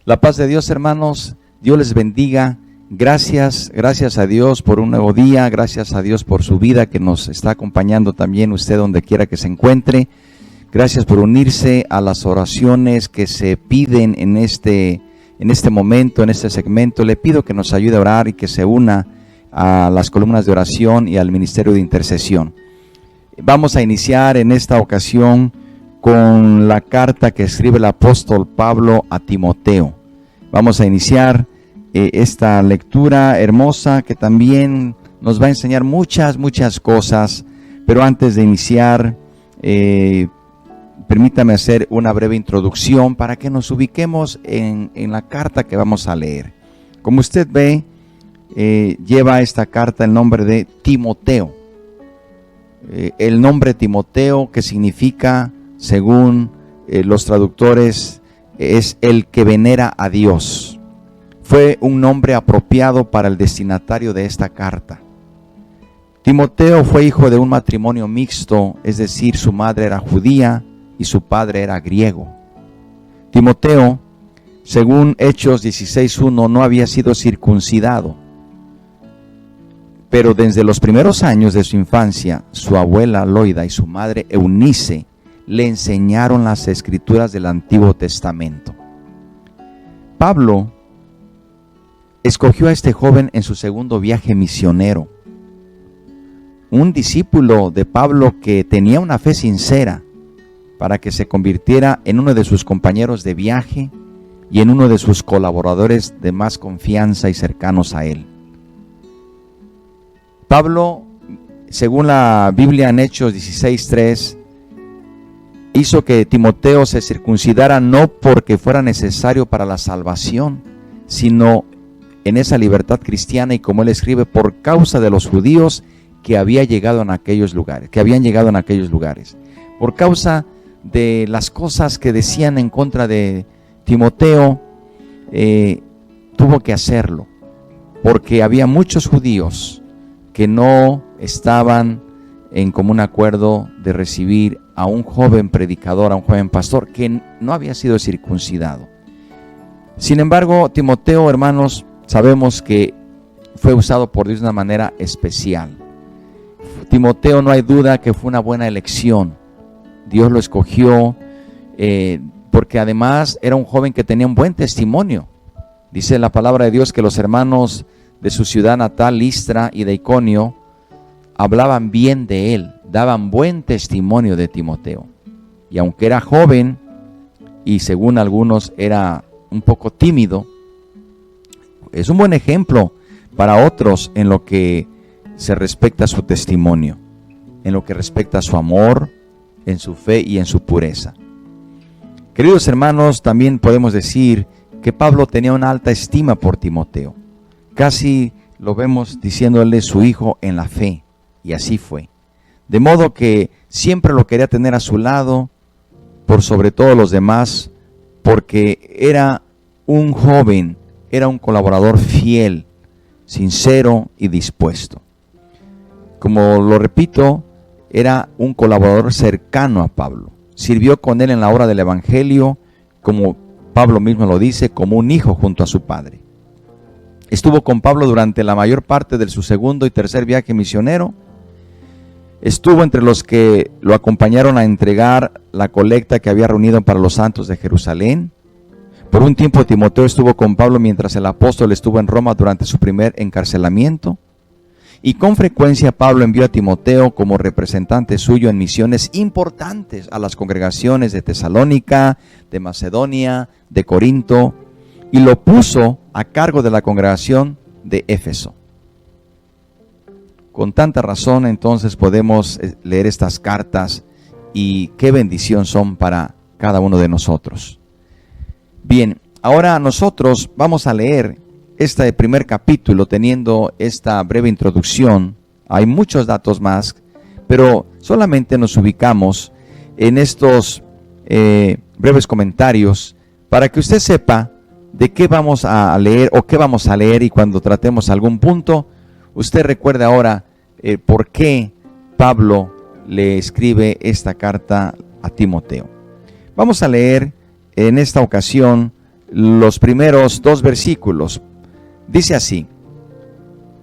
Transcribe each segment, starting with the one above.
La paz de Dios, hermanos. Dios les bendiga. Gracias a Dios por un nuevo día. Gracias a Dios por su vida que nos está acompañando también usted donde quiera que se encuentre. Gracias por unirse a las oraciones que se piden en este momento, en este segmento. Le pido que nos ayude a orar y que se una a las columnas de oración y al ministerio de intercesión. Vamos a iniciar en esta ocasión con la carta que escribe el apóstol Pablo a Timoteo. Vamos a iniciar esta lectura hermosa que también nos va a enseñar muchas cosas. Pero antes de iniciar, permítame hacer una breve introducción para que nos ubiquemos en la carta que vamos a leer. Como usted ve, lleva esta carta el nombre de Timoteo. El nombre Timoteo, que significa, según los traductores, es el que venera a Dios. Fue un nombre apropiado para el destinatario de esta carta. Timoteo fue hijo de un matrimonio mixto, es decir, su madre era judía y su padre era griego. Timoteo, según Hechos 16:1, no había sido circuncidado, pero desde los primeros años de su infancia, su abuela Loida y su madre Eunice le enseñaron las escrituras del Antiguo Testamento. Pablo escogió a este joven en su segundo viaje misionero. Un discípulo de Pablo que tenía una fe sincera para que se convirtiera en uno de sus compañeros de viaje y en uno de sus colaboradores de más confianza y cercanos a él. Pablo, según la Biblia en Hechos 16:3, hizo que Timoteo se circuncidara no porque fuera necesario para la salvación, sino en esa libertad cristiana, y como él escribe, por causa de los judíos que habían llegado en aquellos lugares, por causa de las cosas que decían en contra de Timoteo, tuvo que hacerlo, porque había muchos judíos que no estaban en común acuerdo de recibir a un joven predicador, a un joven pastor que no había sido circuncidado. Sin embargo, Timoteo, hermanos, sabemos que fue usado por Dios de una manera especial. Timoteo, no hay duda que fue una buena elección. Dios lo escogió porque además era un joven que tenía un buen testimonio. Dice la palabra de Dios que los hermanos de su ciudad natal, Listra y de Iconio, hablaban bien de él, daban buen testimonio de Timoteo. Y aunque era joven y según algunos era un poco tímido, es un buen ejemplo para otros en lo que se respecta a su testimonio, en lo que respecta a su amor, en su fe y en su pureza. Queridos hermanos, también podemos decir que Pablo tenía una alta estima por Timoteo. Casi lo vemos diciéndole su hijo en la fe, y así fue. De modo que siempre lo quería tener a su lado, por sobre todos los demás, porque era un joven, era un colaborador fiel, sincero y dispuesto. Como lo repito, era un colaborador cercano a Pablo. Sirvió con él en la obra del Evangelio, como Pablo mismo lo dice, como un hijo junto a su padre. Estuvo con Pablo durante la mayor parte de su segundo y tercer viaje misionero. Estuvo entre los que lo acompañaron a entregar la colecta que había reunido para los santos de Jerusalén. Por un tiempo Timoteo estuvo con Pablo mientras el apóstol estuvo en Roma durante su primer encarcelamiento. Y con frecuencia Pablo envió a Timoteo como representante suyo en misiones importantes a las congregaciones de Tesalónica, de Macedonia, de Corinto, y lo puso a cargo de la congregación de Éfeso. Con tanta razón, entonces, podemos leer estas cartas y qué bendición son para cada uno de nosotros. Bien, ahora nosotros vamos a leer este primer capítulo teniendo esta breve introducción. Hay muchos datos más, pero solamente nos ubicamos en estos breves comentarios para que usted sepa de qué vamos a leer o qué vamos a leer, y cuando tratemos algún punto, usted recuerde ahora por qué Pablo le escribe esta carta a Timoteo. Vamos a leer en esta ocasión los primeros 2 versículos. Dice así: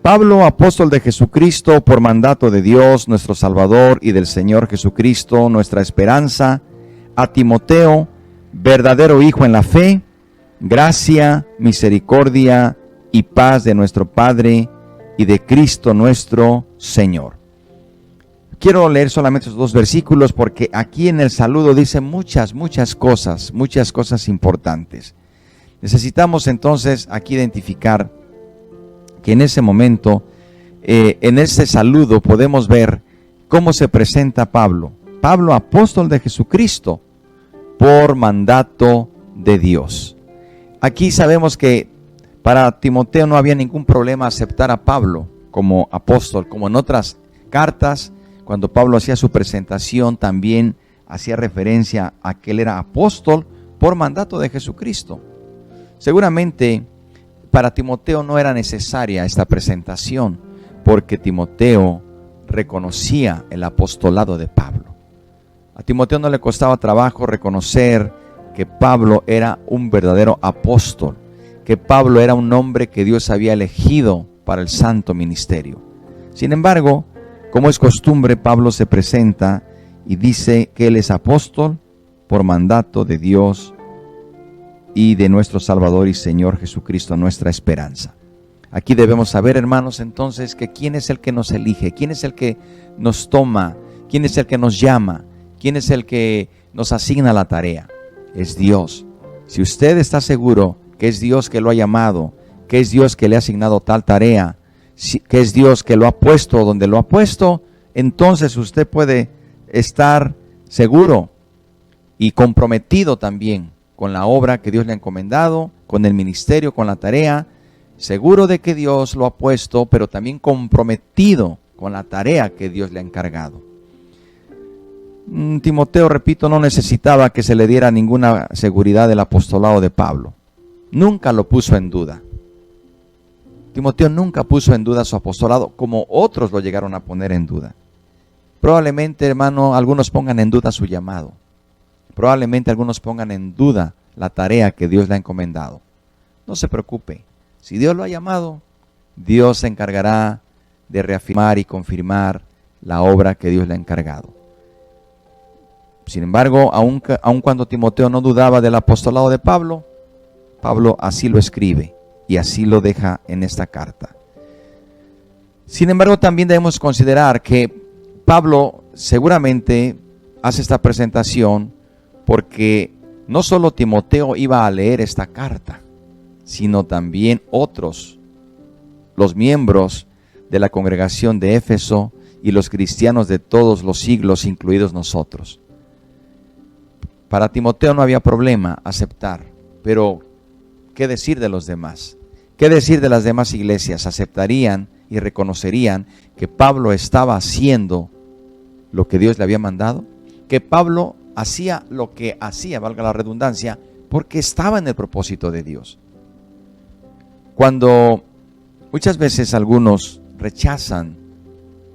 Pablo, apóstol de Jesucristo, por mandato de Dios, nuestro Salvador, y del Señor Jesucristo, nuestra esperanza, a Timoteo, verdadero hijo en la fe, gracia, misericordia y paz de nuestro Padre y de Cristo nuestro Señor. Quiero leer solamente esos 2 versículos porque aquí en el saludo dice muchas cosas importantes. Necesitamos entonces aquí identificar que en ese momento, en ese saludo podemos ver cómo se presenta Pablo. Pablo, apóstol de Jesucristo, por mandato de Dios. Aquí sabemos que para Timoteo no había ningún problema aceptar a Pablo como apóstol, como en otras cartas, cuando Pablo hacía su presentación también hacía referencia a que él era apóstol por mandato de Jesucristo. Seguramente para Timoteo no era necesaria esta presentación, porque Timoteo reconocía el apostolado de Pablo. A Timoteo no le costaba trabajo reconocer que Pablo era un verdadero apóstol, que Pablo era un hombre que Dios había elegido para el santo ministerio. Sin embargo, como es costumbre, Pablo se presenta y dice que él es apóstol por mandato de Dios y de nuestro Salvador y Señor Jesucristo, nuestra esperanza. Aquí debemos saber, hermanos, entonces, que quién es el que nos elige, quién es el que nos toma, quién es el que nos llama, quién es el que nos asigna la tarea. Es Dios. Si usted está seguro que es Dios que lo ha llamado, que es Dios que le ha asignado tal tarea, que es Dios que lo ha puesto donde lo ha puesto, entonces usted puede estar seguro y comprometido también con la obra que Dios le ha encomendado, con el ministerio, con la tarea, seguro de que Dios lo ha puesto, pero también comprometido con la tarea que Dios le ha encargado. Timoteo, repito, no necesitaba que se le diera ninguna seguridad del apostolado de Pablo. Nunca lo puso en duda. Timoteo nunca puso en duda su apostolado, como otros lo llegaron a poner en duda. Probablemente, hermano, algunos pongan en duda su llamado. Probablemente algunos pongan en duda la tarea que Dios le ha encomendado. No se preocupe. Si Dios lo ha llamado, Dios se encargará de reafirmar y confirmar la obra que Dios le ha encargado. Sin embargo, aun cuando Timoteo no dudaba del apostolado de Pablo, Pablo así lo escribe y así lo deja en esta carta. Sin embargo, también debemos considerar que Pablo seguramente hace esta presentación porque no solo Timoteo iba a leer esta carta, sino también otros, los miembros de la congregación de Éfeso y los cristianos de todos los siglos, incluidos nosotros. Para Timoteo no había problema aceptar, pero ¿qué decir de los demás? ¿Qué decir de las demás iglesias? ¿Aceptarían y reconocerían que Pablo estaba haciendo lo que Dios le había mandado? Que Pablo hacía lo que hacía, valga la redundancia, porque estaba en el propósito de Dios. Cuando muchas veces algunos rechazan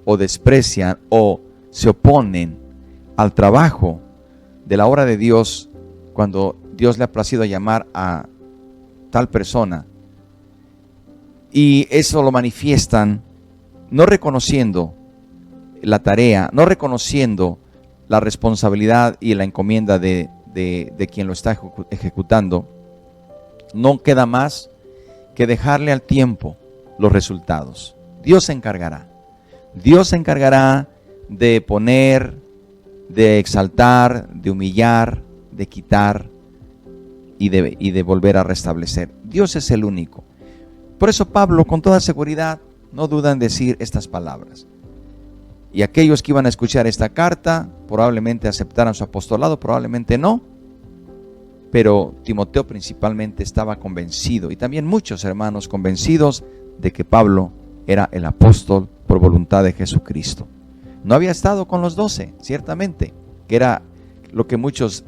o desprecian o se oponen al trabajo de la obra de Dios, cuando Dios le ha placido llamar a tal persona, y eso lo manifiestan no reconociendo la tarea, no reconociendo la responsabilidad y la encomienda de quien lo está ejecutando, no queda más que dejarle al tiempo los resultados. Dios se encargará. Dios se encargará de poner, de exaltar, de humillar, de quitar y de volver a restablecer. Dios es el único. Por eso Pablo, con toda seguridad, no duda en decir estas palabras. Y aquellos que iban a escuchar esta carta probablemente aceptaran su apostolado, probablemente no. Pero Timoteo principalmente estaba convencido, y también muchos hermanos convencidos de que Pablo era el apóstol por voluntad de Jesucristo. No había estado con los 12, ciertamente, que era lo que muchos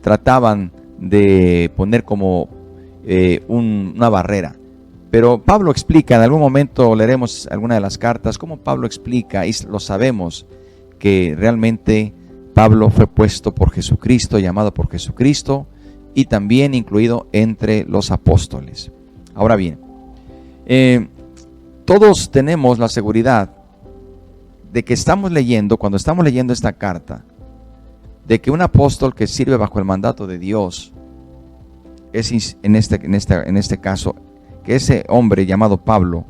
trataban de poner como una barrera. Pero Pablo explica, en algún momento leeremos alguna de las cartas, cómo Pablo explica, y lo sabemos, que realmente Pablo fue puesto por Jesucristo, llamado por Jesucristo, y también incluido entre los apóstoles. Ahora bien, todos tenemos la seguridad de que cuando estamos leyendo esta carta, de que un apóstol que sirve bajo el mandato de Dios, es en este caso, que ese hombre llamado Pablo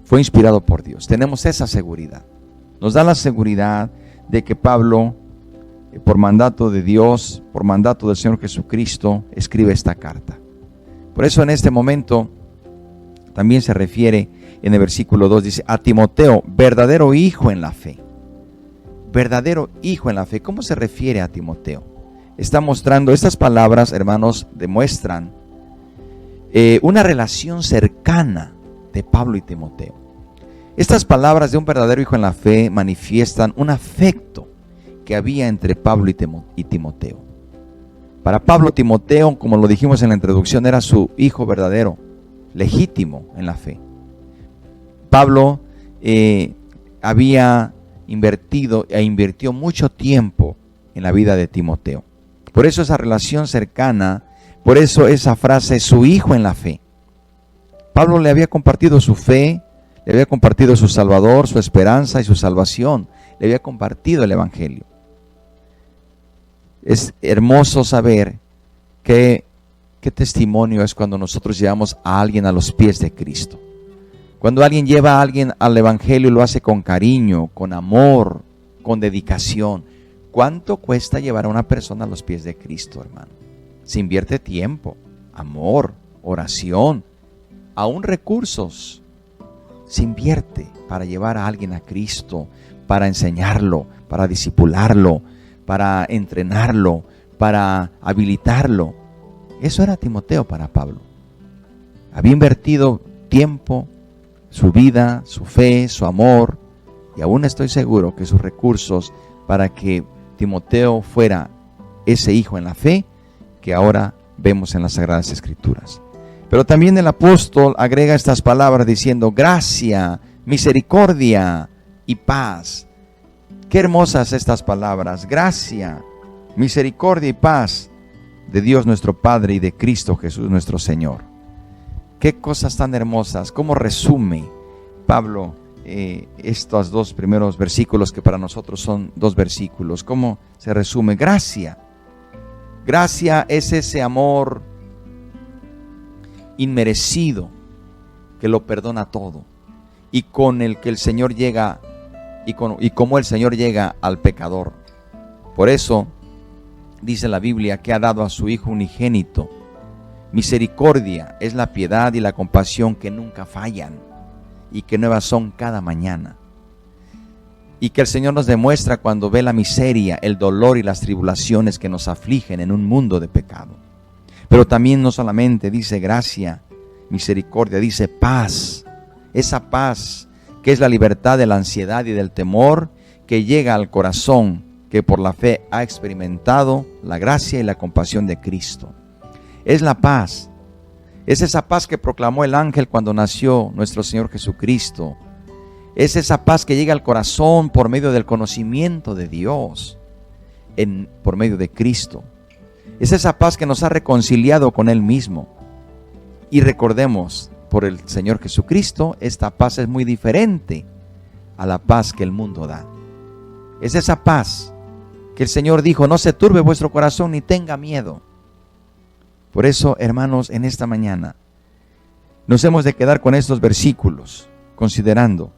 fue inspirado por Dios. Tenemos esa seguridad. Nos da la seguridad de que Pablo, por mandato de Dios, por mandato del Señor Jesucristo, escribe esta carta. Por eso en este momento también se refiere en el versículo 2, dice, a Timoteo, verdadero hijo en la fe. Verdadero hijo en la fe. ¿Cómo se refiere a Timoteo? Está mostrando, estas palabras, hermanos, demuestran una relación cercana de Pablo y Timoteo. Estas palabras de un verdadero hijo en la fe manifiestan un afecto que había entre Pablo y Timoteo. Para Pablo, Timoteo, como lo dijimos en la introducción, era su hijo verdadero, legítimo en la fe. Pablo había invirtió mucho tiempo en la vida de Timoteo. Por eso esa relación cercana, por eso esa frase, su hijo en la fe. Pablo le había compartido su fe, le había compartido su Salvador, su esperanza y su salvación. Le había compartido el Evangelio. Es hermoso saber qué testimonio es cuando nosotros llevamos a alguien a los pies de Cristo. Cuando alguien lleva a alguien al Evangelio y lo hace con cariño, con amor, con dedicación. ¿Cuánto cuesta llevar a una persona a los pies de Cristo, hermano? Se invierte tiempo, amor, oración, aún recursos. Se invierte para llevar a alguien a Cristo, para enseñarlo, para discipularlo, para entrenarlo, para habilitarlo. Eso era Timoteo para Pablo. Había invertido tiempo, su vida, su fe, su amor, y aún estoy seguro que sus recursos para que Timoteo fuera ese hijo en la fe que ahora vemos en las Sagradas Escrituras. Pero también el apóstol agrega estas palabras diciendo, gracia, misericordia y paz. Qué hermosas estas palabras, gracia, misericordia y paz de Dios nuestro Padre y de Cristo Jesús nuestro Señor. Qué cosas tan hermosas, cómo resume Pablo estos dos primeros versículos que para nosotros son dos versículos. ¿Cómo se resume? Gracia. Gracia es ese amor inmerecido que lo perdona todo y con el que el Señor llega y como el Señor llega al pecador. Por eso dice la Biblia que ha dado a su Hijo unigénito. Misericordia es la piedad y la compasión que nunca fallan y que nuevas son cada mañana. Y que el Señor nos demuestra cuando ve la miseria, el dolor y las tribulaciones que nos afligen en un mundo de pecado. Pero también no solamente dice gracia, misericordia, dice paz. Esa paz que es la libertad de la ansiedad y del temor que llega al corazón que por la fe ha experimentado la gracia y la compasión de Cristo. Es la paz. Es esa paz que proclamó el ángel cuando nació nuestro Señor Jesucristo. Es esa paz que llega al corazón por medio del conocimiento de Dios, por medio de Cristo. Es esa paz que nos ha reconciliado con Él mismo. Y recordemos, por el Señor Jesucristo, esta paz es muy diferente a la paz que el mundo da. Es esa paz que el Señor dijo, no se turbe vuestro corazón ni tenga miedo. Por eso, hermanos, en esta mañana nos hemos de quedar con estos versículos, considerando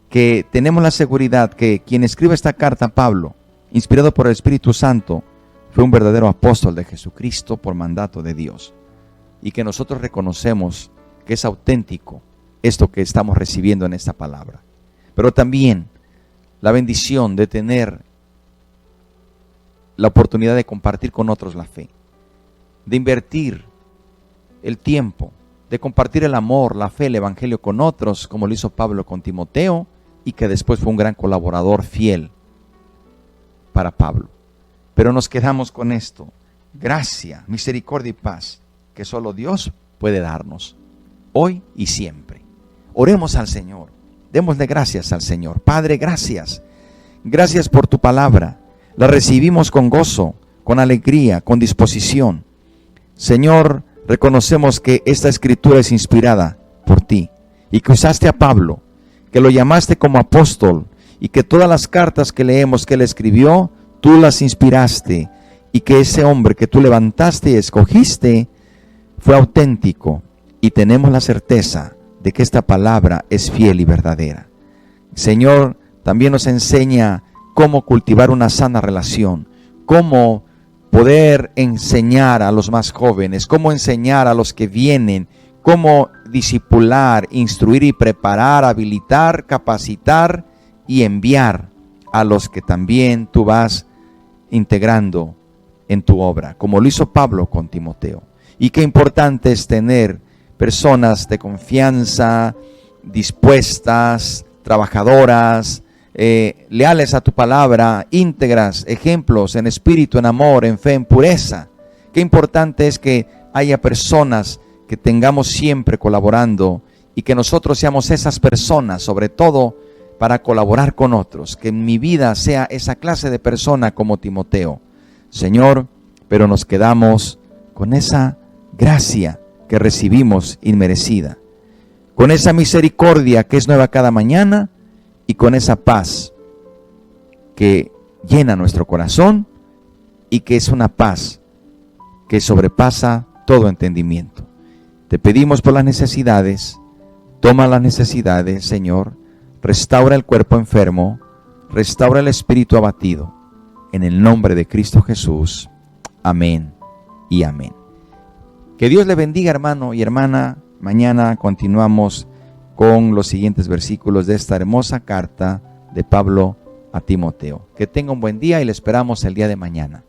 que tenemos la seguridad que quien escribe esta carta, Pablo, inspirado por el Espíritu Santo, fue un verdadero apóstol de Jesucristo por mandato de Dios. Y que nosotros reconocemos que es auténtico esto que estamos recibiendo en esta palabra. Pero también la bendición de tener la oportunidad de compartir con otros la fe, de invertir el tiempo, de compartir el amor, la fe, el evangelio con otros, como lo hizo Pablo con Timoteo, y que después fue un gran colaborador fiel para Pablo. Pero nos quedamos con esto: gracia, misericordia y paz, que solo Dios puede darnos, hoy y siempre. Oremos al Señor, démosle gracias al Señor. Padre, gracias. Gracias por tu palabra. La recibimos con gozo, con alegría, con disposición. Señor, reconocemos que esta escritura es inspirada por ti y que usaste a Pablo, que lo llamaste como apóstol y que todas las cartas que leemos que él escribió, tú las inspiraste y que ese hombre que tú levantaste y escogiste fue auténtico y tenemos la certeza de que esta palabra es fiel y verdadera. Señor, también nos enseña cómo cultivar una sana relación, cómo poder enseñar a los más jóvenes, cómo enseñar a los que vienen, cómo discipular, instruir y preparar, habilitar, capacitar y enviar a los que también tú vas integrando en tu obra, como lo hizo Pablo con Timoteo. Y qué importante es tener personas de confianza, dispuestas, trabajadoras, leales a tu palabra, íntegras, ejemplos en espíritu, en amor, en fe, en pureza. Qué importante es que haya personas que tengamos siempre colaborando y que nosotros seamos esas personas, sobre todo para colaborar con otros, que en mi vida sea esa clase de persona como Timoteo. Señor, pero nos quedamos con esa gracia que recibimos inmerecida, con esa misericordia que es nueva cada mañana y con esa paz que llena nuestro corazón y que es una paz que sobrepasa todo entendimiento. Te pedimos por las necesidades, toma las necesidades, Señor, restaura el cuerpo enfermo, restaura el espíritu abatido, en el nombre de Cristo Jesús. Amén y amén. Que Dios le bendiga, hermano y hermana. Mañana continuamos con los siguientes versículos de esta hermosa carta de Pablo a Timoteo. Que tenga un buen día y le esperamos el día de mañana.